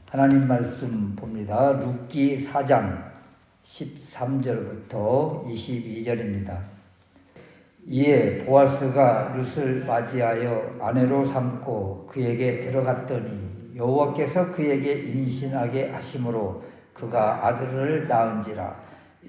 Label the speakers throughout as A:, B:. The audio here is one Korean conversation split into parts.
A: 하나님 말씀 봅니다. 룻기 4장 13절부터 22절입니다. 이에 보아스가 룻을 맞이하여 아내로 삼고 그에게 들어갔더니 여호와께서 그에게 임신하게 하심으로 그가 아들을 낳은지라.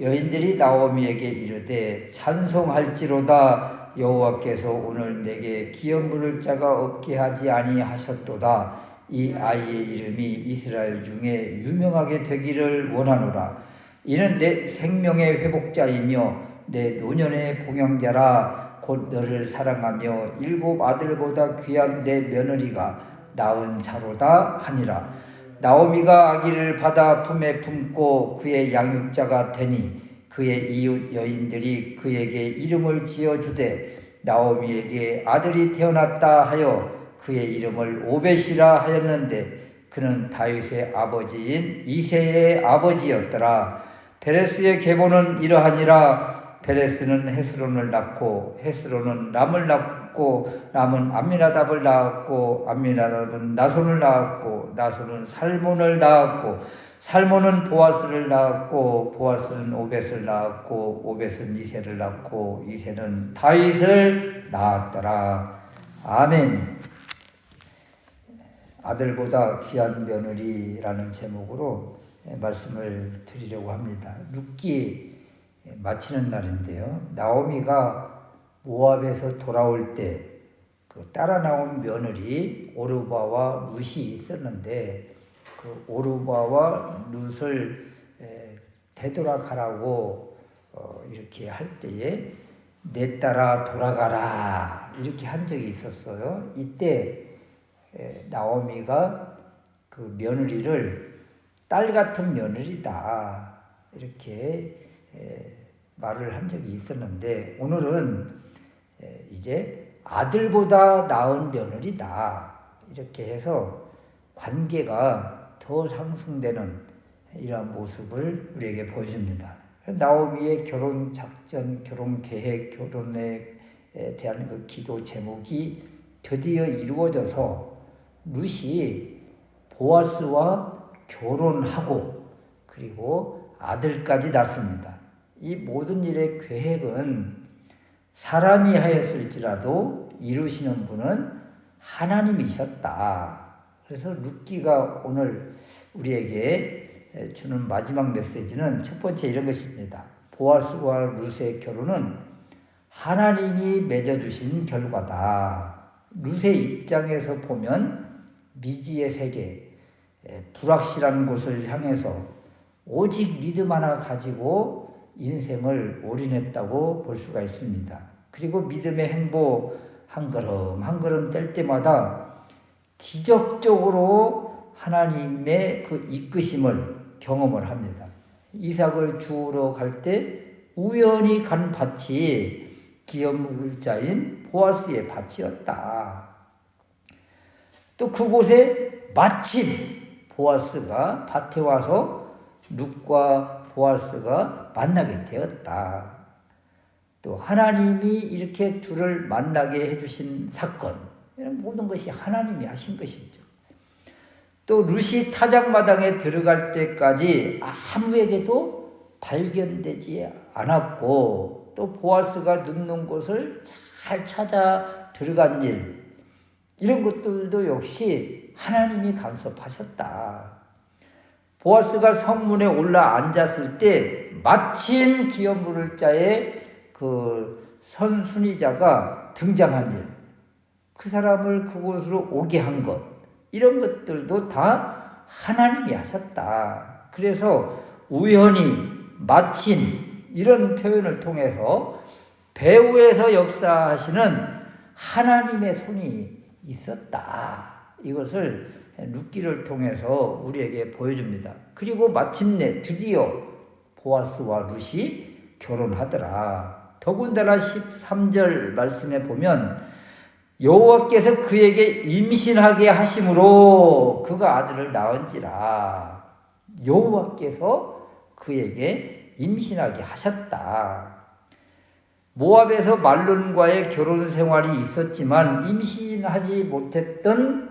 A: 여인들이 나오미에게 이르되 찬송할지로다. 여호와께서 오늘 내게 기업 물을 자가 없게 하지 아니하셨도다. 이 아이의 이름이 이스라엘 중에 유명하게 되기를 원하노라. 이는 내 생명의 회복자이며 내 노년의 봉양자라. 곧 너를 사랑하며 7 아들보다 귀한 내 며느리가 낳은 자로다 하니라. 나오미가 아기를 받아 품에 품고 그의 양육자가 되니 그의 이웃 여인들이 그에게 이름을 지어주되 나오미에게 아들이 태어났다 하여 그의 이름을 오벳이라 하였는데 그는 다윗의 아버지인 이새의 아버지였더라. 베레스의 계보는 이러하니라. 베레스는 헤스론을 낳고 헤스론은 람을 낳고 람은 암미나답을 낳았고 암미나답은 나손을 낳았고 나손은 살몬을 낳았고 살몬은 보아스를 낳았고 보아스는 오벳을 낳았고 오벳은 이새를 낳고 이새는 다윗을 낳았더라. 아멘. 아들보다 귀한 며느리라는 제목으로 말씀을 드리려고 합니다. 룻기 마치는 날인데요. 나오미가 모압에서 돌아올 때 그 따라 나온 며느리 오르바와 룻이 있었는데 그 오르바와 룻을 되돌아가라고 이렇게 할 때에 내 딸아 돌아가라 이렇게 한 적이 있었어요. 이때 나오미가 그 며느리를 딸 같은 며느리다 이렇게 말을 한 적이 있었는데 오늘은 이제 아들보다 나은 며느리다 이렇게 해서 관계가 더 상승되는 이러한 모습을 우리에게 보여줍니다. 나오미의 결혼 작전, 결혼 계획, 결혼에 대한 그 기도 제목이 드디어 이루어져서 룻이 보아스와 결혼하고 그리고 아들까지 낳습니다. 이 모든 일의 계획은 사람이 하였을지라도 이루시는 분은 하나님이셨다. 그래서 룻기가 오늘 우리에게 주는 마지막 메시지는 첫 번째 이런 것입니다. 보아스와 룻의 결혼은 하나님이 맺어주신 결과다. 룻의 입장에서 보면 미지의 세계, 불확실한 곳을 향해서 오직 믿음 하나 가지고 인생을 올인했다고 볼 수가 있습니다. 그리고 믿음의 행보 한 걸음 한 걸음 뗄 때마다 기적적으로 하나님의 그 이끄심을 경험을 합니다. 이삭을 주우러 갈 때 우연히 간 밭이 기업 물자인 보아스의 밭이었다. 또 그곳에 마침 보아스가 밭에 와서 룻과 보아스가 만나게 되었다. 또 하나님이 이렇게 둘을 만나게 해주신 사건, 모든 것이 하나님이 하신 것이죠. 또 룻이 타작마당에 들어갈 때까지 아무에게도 발견되지 않았고 또 보아스가 눕는 곳을 잘 찾아 들어간 일, 이런 것들도 역시 하나님이 간섭하셨다. 보아스가 성문에 올라 앉았을 때 마침 기업 물을 자의 그 선순위자가 등장한 일, 그 사람을 그곳으로 오게 한 것, 이런 것들도 다 하나님이 하셨다. 그래서 우연히 마침 이런 표현을 통해서 배후에서 역사하시는 하나님의 손이 있었다. 이것을 룻기를 통해서 우리에게 보여줍니다. 그리고 마침내 드디어 보아스와 룻이 결혼하더라. 더군다나 13절 말씀에 보면 여호와께서 그에게 임신하게 하심으로 그가 아들을 낳은지라. 여호와께서 그에게 임신하게 하셨다. 모압에서 말론과의 결혼 생활이 있었지만 임신하지 못했던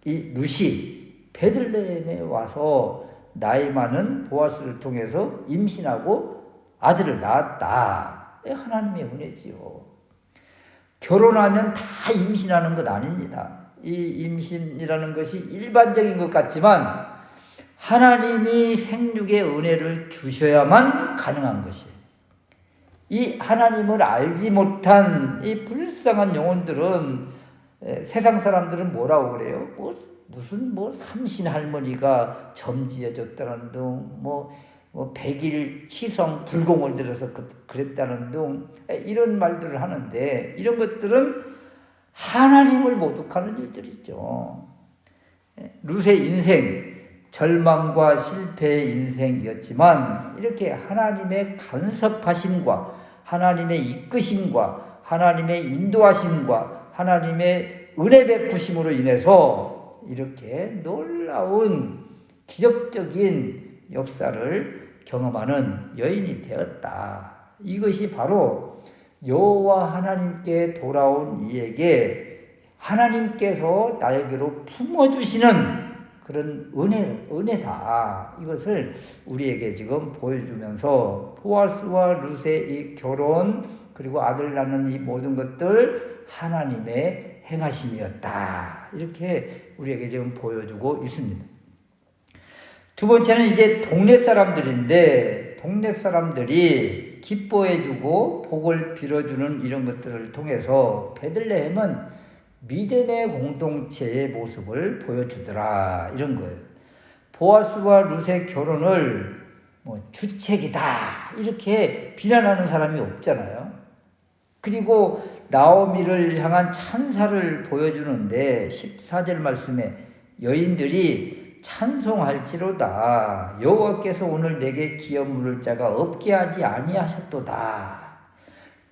A: 이 룻이 베들레헴에 와서 나이 많은 보아스를 통해서 임신하고 아들을 낳았다. 하나님의 은혜지요. 결혼하면 다 임신하는 것 아닙니다. 이 임신이라는 것이 일반적인 것 같지만 하나님이 생육의 은혜를 주셔야만 가능한 것이에요. 이 하나님을 알지 못한 이 불쌍한 영혼들은, 세상 사람들은 뭐라고 그래요? 무슨 삼신 할머니가 점지해 줬다는 등, 100일 치성 불공을 들여서 그랬다는 등 이런 말들을 하는데, 이런 것들은 하나님을 모독하는 일들이죠. 룻의 인생, 절망과 실패의 인생이었지만 이렇게 하나님의 간섭하심과 하나님의 이끄심과 하나님의 인도하심과 하나님의 은혜 베푸심으로 인해서 이렇게 놀라운 기적적인 역사를 경험하는 여인이 되었다. 이것이 바로 여호와 하나님께 돌아온 이에게 하나님께서 나에게로 품어주시는 그런 은혜다. 이것을 우리에게 지금 보여주면서 보아스와 룻의 이 결혼, 그리고 아들 낳는 이 모든 것들 하나님의 행하심이었다. 이렇게 우리에게 지금 보여주고 있습니다. 두 번째는 이제 동네 사람들인데, 동네 사람들이 기뻐해주고 복을 빌어주는 이런 것들을 통해서 베들레헴은 믿음의 공동체의 모습을 보여주더라. 이런 거예요. 보아스와 룻의 결혼을 주책이다 이렇게 비난하는 사람이 없잖아요. 그리고 나오미를 향한 찬사를 보여주는데 14절 말씀에 여인들이 찬송할지로다. 여호와께서 오늘 내게 기업 물을 자가 없게 하지 아니하셨도다.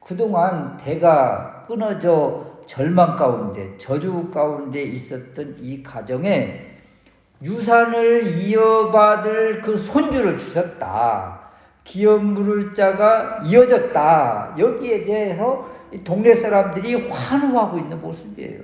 A: 그동안 대가 끊어져 절망 가운데, 저주 가운데 있었던 이 가정에 유산을 이어받을 그 손주를 주셨다. 기업 물을 자가 이어졌다. 여기에 대해서 동네 사람들이 환호하고 있는 모습이에요.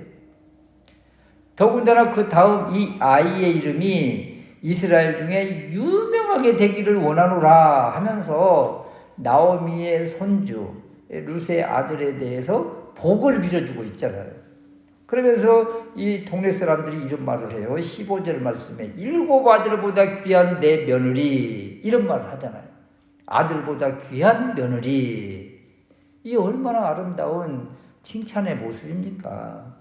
A: 더군다나 그 다음 이 아이의 이름이 이스라엘 중에 유명하게 되기를 원하노라 하면서 나오미의 손주 룻의 아들에 대해서 복을 빌어주고 있잖아요. 그러면서 이 동네 사람들이 이런 말을 해요. 15절 말씀에 7 아들보다 귀한 내 며느리, 이런 말을 하잖아요. 아들보다 귀한 며느리. 이 얼마나 아름다운 칭찬의 모습입니까?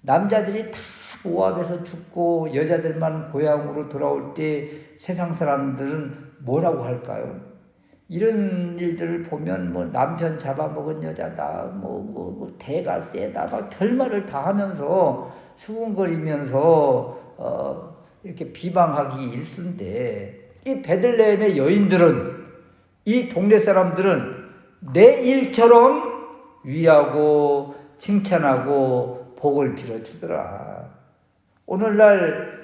A: 남자들이 다 모압에서 죽고 여자들만 고향으로 돌아올 때 세상 사람들은 뭐라고 할까요? 이런 일들을 보면 남편 잡아먹은 여자다, 대가 세다, 막 별말을 다 하면서 수군거리면서 이렇게 비방하기 일쑤인데, 이 베들레헴의 여인들은, 이 동네 사람들은 내 일처럼 위하고 칭찬하고 복을 빌어주더라. 오늘날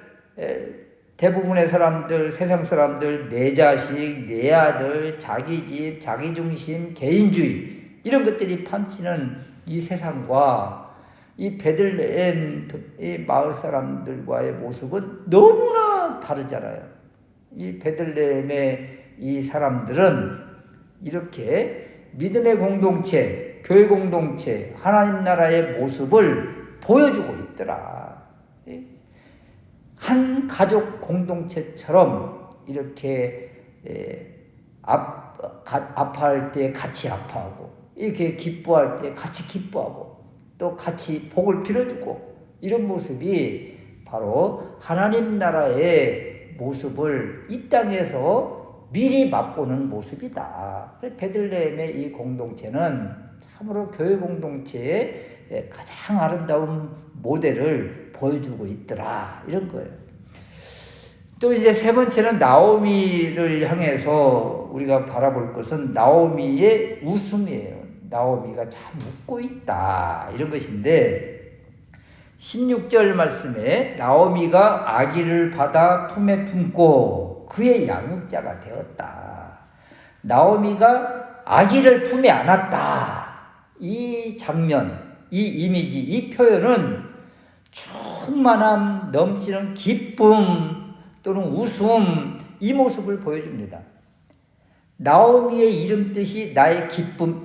A: 대부분의 사람들, 세상 사람들, 내 자식, 내 아들, 자기 집, 자기 중심, 개인주의, 이런 것들이 판치는 이 세상과 이 베들레헴 이 마을 사람들과의 모습은 너무나 다르잖아요. 이 베들레헴의 이 사람들은 이렇게 믿음의 공동체, 교회 공동체, 하나님 나라의 모습을 보여주고 있더라. 한 가족 공동체처럼 이렇게 아파할 때 같이 아파하고, 이렇게 기뻐할 때 같이 기뻐하고, 또 같이 복을 빌어주고, 이런 모습이 바로 하나님 나라의 모습을 이 땅에서 미리 맛보는 모습이다. 베들레헴의 이 공동체는 참으로 교회 공동체의 가장 아름다운 모델을 보여주고 있더라. 이런 거예요. 또 이제 세 번째는 나오미를 향해서 우리가 바라볼 것은 나오미의 웃음이에요. 나오미가 참 웃고 있다. 이런 것인데 16절 말씀에 나오미가 아기를 받아 품에 품고 그의 양육자가 되었다. 나오미가 아기를 품에 안았다. 이 장면, 이 이미지, 이 표현은 충만함 넘치는 기쁨 또는 웃음, 이 모습을 보여줍니다. 나오미의 이름 뜻이 나의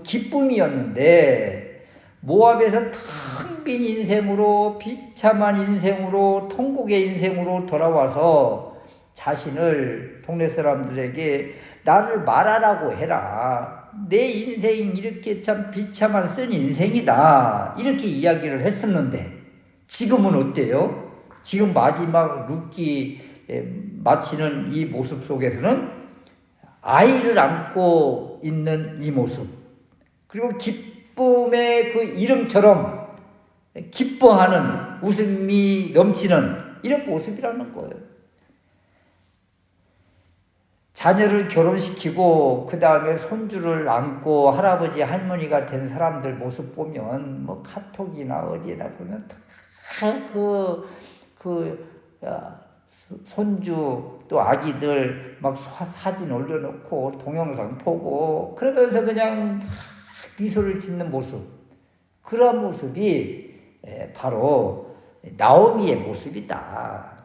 A: 기쁨이었는데 모압에서 텅 빈 인생으로, 비참한 인생으로, 통곡의 인생으로 돌아와서 자신을 동네 사람들에게 나를 말하라고 해라. 내 인생이 이렇게 참 비참한 쓴 인생이다. 이렇게 이야기를 했었는데 지금은 어때요? 지금 마지막 룻기 마치는 이 모습 속에서는 아이를 안고 있는 이 모습, 그리고 기쁨의 그 이름처럼 기뻐하는, 웃음이 넘치는 이런 모습이라는 거예요. 자녀를 결혼시키고 그 다음에 손주를 안고 할아버지 할머니가 된 사람들 모습 보면 뭐 카톡이나 어디에나 보면 다 손주 또 아기들 막 사진 올려놓고 동영상 보고 그러면서 그냥 미소를 짓는 모습, 그런 모습이 바로 나오미의 모습이다.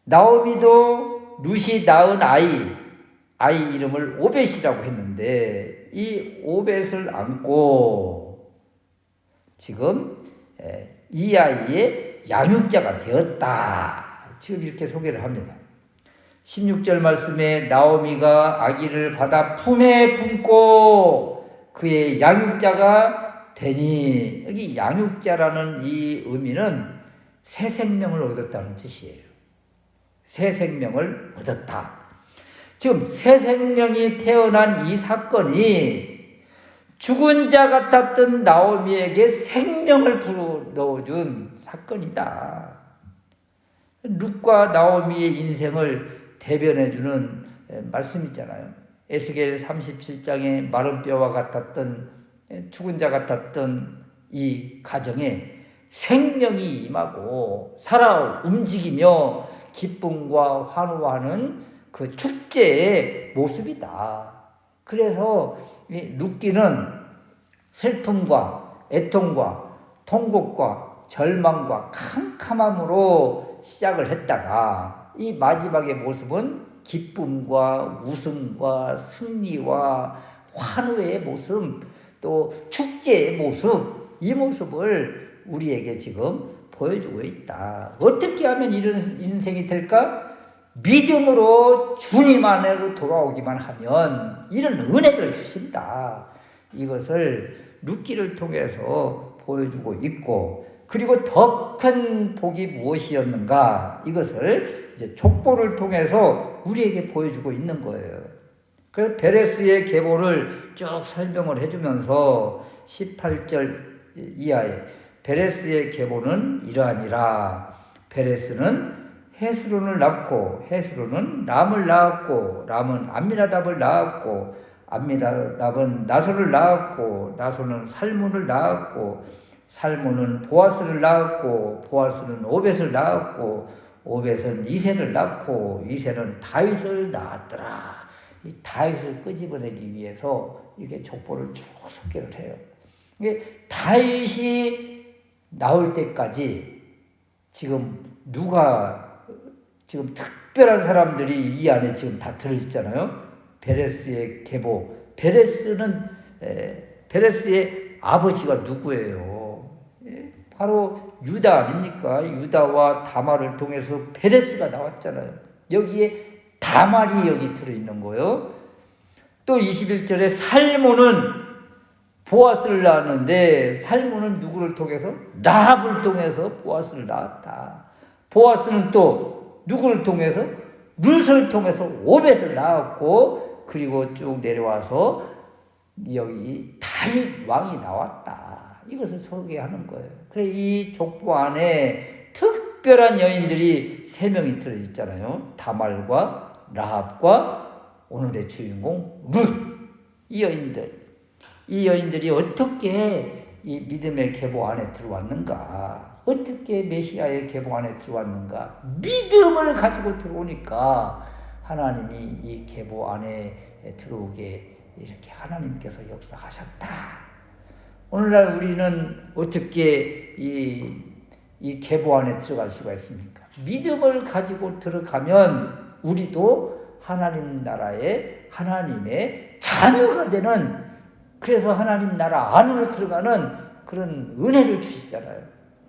A: 나오미도 룻이 낳은 아이 이름을 오벳이라고 했는데 이 오벳을 안고 지금 이 아이의 양육자가 되었다. 지금 이렇게 소개를 합니다. 16절 말씀에 나오미가 아기를 받아 품에 품고 그의 양육자가 되니, 여기 양육자라는 이 의미는 새 생명을 얻었다는 뜻이에요. 새 생명을 얻었다. 지금 새 생명이 태어난 이 사건이 죽은 자 같았던 나오미에게 생명을 불어넣어준 사건이다. 룻과 나오미의 인생을 대변해주는 말씀 있잖아요. 에스겔 37장에 마른 뼈와 같았던, 죽은 자 같았던 이 가정에 생명이 임하고 살아 움직이며 기쁨과 환호하는 그 축제의 모습이다. 그래서 룻기는 슬픔과 애통과 통곡과 절망과 캄캄함으로 시작을 했다가 이 마지막의 모습은 기쁨과 웃음과 승리와 환호의 모습, 또 축제의 모습, 이 모습을 우리에게 지금 보여주고 있다. 어떻게 하면 이런 인생이 될까? 믿음으로 주님 안으로 돌아오기만 하면 이런 은혜를 주신다. 이것을 룻기를 통해서 보여주고 있고, 그리고 더 큰 복이 무엇이었는가? 이것을 이제 족보를 통해서 우리에게 보여주고 있는 거예요. 그래서 베레스의 계보를 쭉 설명을 해주면서 18절 이하에 베레스의 계보는 이러하니라. 베레스는 헤스론을 낳고 헤스론은 람을 낳았고 람은 암미나답을 낳았고 암미나답은 나손을 낳았고 나손은 살몬을 낳았고 살몬은 보아스를 낳았고 보아스는 오벳을 낳았고 오벳은 이새를 낳고 이새는 다윗을 낳았더라. 이 다윗을 끄집어내기 위해서 이렇게 족보를 쭉 소개를 해요. 이게 다윗이 나올 때까지 지금 누가 지금 특별한 사람들이 이 안에 지금 다 들어있잖아요. 베레스의 계보. 베레스의 아버지가 누구예요? 바로 유다 아닙니까? 유다와 다말을 통해서 베레스가 나왔잖아요. 여기에 다말이 여기 들어있는 거예요. 또 21절에 살몬은 보아스를 낳았는데 살몬은 누구를 통해서? 라합을 통해서 보아스를 낳았다. 보아스는 또 누구를 통해서? 룻을 통해서 오벳을 낳았고, 그리고 쭉 내려와서 여기 다윗 왕이 나왔다. 이것을 소개하는 거예요. 그래서 이 족보 안에 특별한 여인들이 3명이 들어있잖아요. 다말과 라합과 오늘의 주인공 룻. 이 여인들이 어떻게 이 믿음의 계보 안에 들어왔는가? 어떻게 메시아의 계보 안에 들어왔는가? 믿음을 가지고 들어오니까 하나님이 이 계보 안에 들어오게 이렇게 하나님께서 역사하셨다. 오늘날 우리는 어떻게 이 이 계보 안에 들어갈 수가 있습니까? 믿음을 가지고 들어가면 우리도 하나님 나라의 하나님의 자녀가 되는, 그래서 하나님 나라 안으로 들어가는 그런 은혜를 주시잖아요.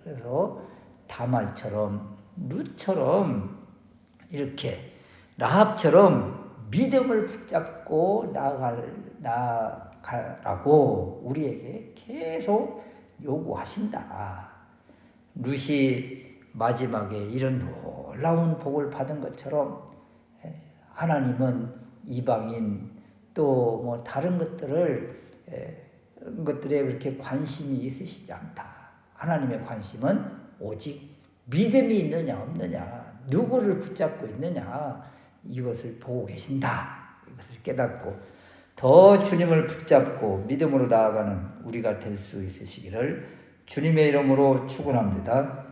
A: 그래서 다말처럼 룻처럼 이렇게 라합처럼 믿음을 붙잡고 나아가라고 우리에게 계속 요구하신다. 룻이 마지막에 이런 놀라운 복을 받은 것처럼 하나님은 이방인 또 뭐 다른 것들에 그렇게 관심이 있으시지 않다. 하나님의 관심은 오직 믿음이 있느냐 없느냐, 누구를 붙잡고 있느냐, 이것을 보고 계신다. 이것을 깨닫고 더 주님을 붙잡고 믿음으로 나아가는 우리가 될 수 있으시기를 주님의 이름으로 축원합니다.